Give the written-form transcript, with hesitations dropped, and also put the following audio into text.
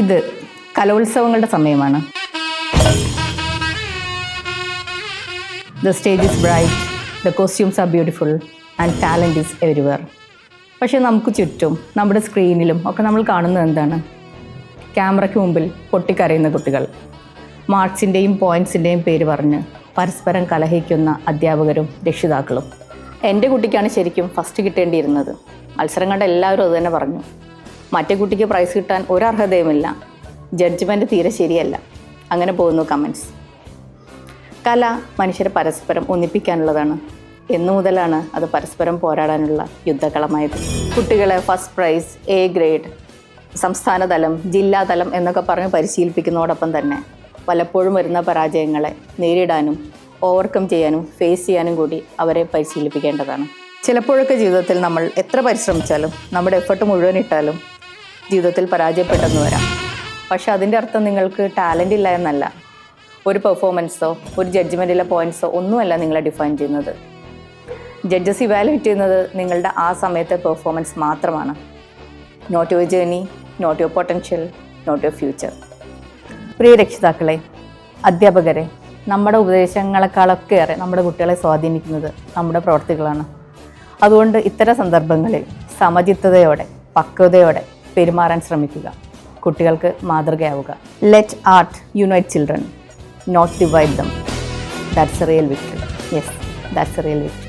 ഇത് കലോത്സവങ്ങളുടെ സമയമാണ്. The stage is bright, the costumes are beautiful and talent is everywhere. പക്ഷേ നമുക്ക് ചുറ്റും നമ്മുടെ സ്ക്രീനിലും ഒക്കെ നമ്മൾ കാണുന്നത് എന്താണ്? ക്യാമറയ്ക്ക് മുമ്പിൽ പൊട്ടിക്കരയുന്ന കുട്ടികൾ, മാർക്സിൻ്റെയും പോയിൻറ്റ്സിൻ്റെയും പേര് പറഞ്ഞ് പരസ്പരം കലഹിക്കുന്ന അധ്യാപകരും രക്ഷിതാക്കളും. എൻ്റെ കുട്ടിക്കാണ് ശരിക്കും ഫസ്റ്റ് കിട്ടേണ്ടിയിരുന്നത്. മത്സരം കണ്ട എല്ലാവരും അതുതന്നെ പറഞ്ഞു. മറ്റേ കുട്ടിക്ക് പ്രൈസ് കിട്ടാൻ ഒരർഹതയുമില്ല, ജഡ്ജ്മെൻറ്റ് തീരെ ശരിയല്ല. അങ്ങനെ പോകുന്നു കമൻറ്റ്സ്. കല മനുഷ്യരെ പരസ്പരം ഒന്നിപ്പിക്കാനുള്ളതാണ്. എന്നു മുതലാണ് അത് പരസ്പരം പോരാടാനുള്ള യുദ്ധകളമായത്? കുട്ടികളെ ഫസ്റ്റ് പ്രൈസ്, എ ഗ്രേഡ്, സംസ്ഥാനതലം, ജില്ലാതലം എന്നൊക്കെ പറഞ്ഞ് പരിശീലിപ്പിക്കുന്നതോടൊപ്പം തന്നെ പലപ്പോഴും വരുന്ന പരാജയങ്ങളെ നേരിടാനും ഓവർകം ചെയ്യാനും ഫേസ് ചെയ്യാനും കൂടി അവരെ പരിശീലിപ്പിക്കേണ്ടതാണ്. ചിലപ്പോഴൊക്കെ ജീവിതത്തിൽ നമ്മൾ എത്ര പരിശ്രമിച്ചാലും നമ്മുടെ എഫർട്ട് മുഴുവൻ ഇട്ടാലും ജീവിതത്തിൽ പരാജയപ്പെട്ടെന്ന് വരാം. പക്ഷെ അതിൻ്റെ അർത്ഥം നിങ്ങൾക്ക് ടാലൻ്റ് ഇല്ല എന്നല്ല. ഒരു പെർഫോമൻസോ ഒരു ജഡ്ജ്മെൻറ്റിലെ പോയിൻറ്റ്സോ ഒന്നുമല്ല നിങ്ങളെ ഡിഫൈൻ ചെയ്യുന്നത്. ജഡ്ജസ് ഇവാലുവേറ്റ് ചെയ്യുന്നത് നിങ്ങളുടെ ആ സമയത്തെ പെർഫോമൻസ് മാത്രമാണ്. Not your journey, not your potential, not your future. പ്രിയ രക്ഷിതാക്കളെ, അധ്യാപകരെ, നമ്മുടെ ഉപദേശങ്ങളെക്കാളൊക്കെ ഏറെ നമ്മുടെ കുട്ടികളെ സ്വാധീനിക്കുന്നത് നമ്മുടെ പ്രവർത്തികളാണ്. അതുകൊണ്ട് ഇത്തരം സന്ദർഭങ്ങളിൽ സമചിത്തതയോടെ പക്വതയോടെ പെരുമാറാൻ ശ്രമിക്കുക. കുട്ടികൾക്ക് മാതൃകയാവുക. Let art unite children, not divide them. That's a real victory. Yes, that's a real victory.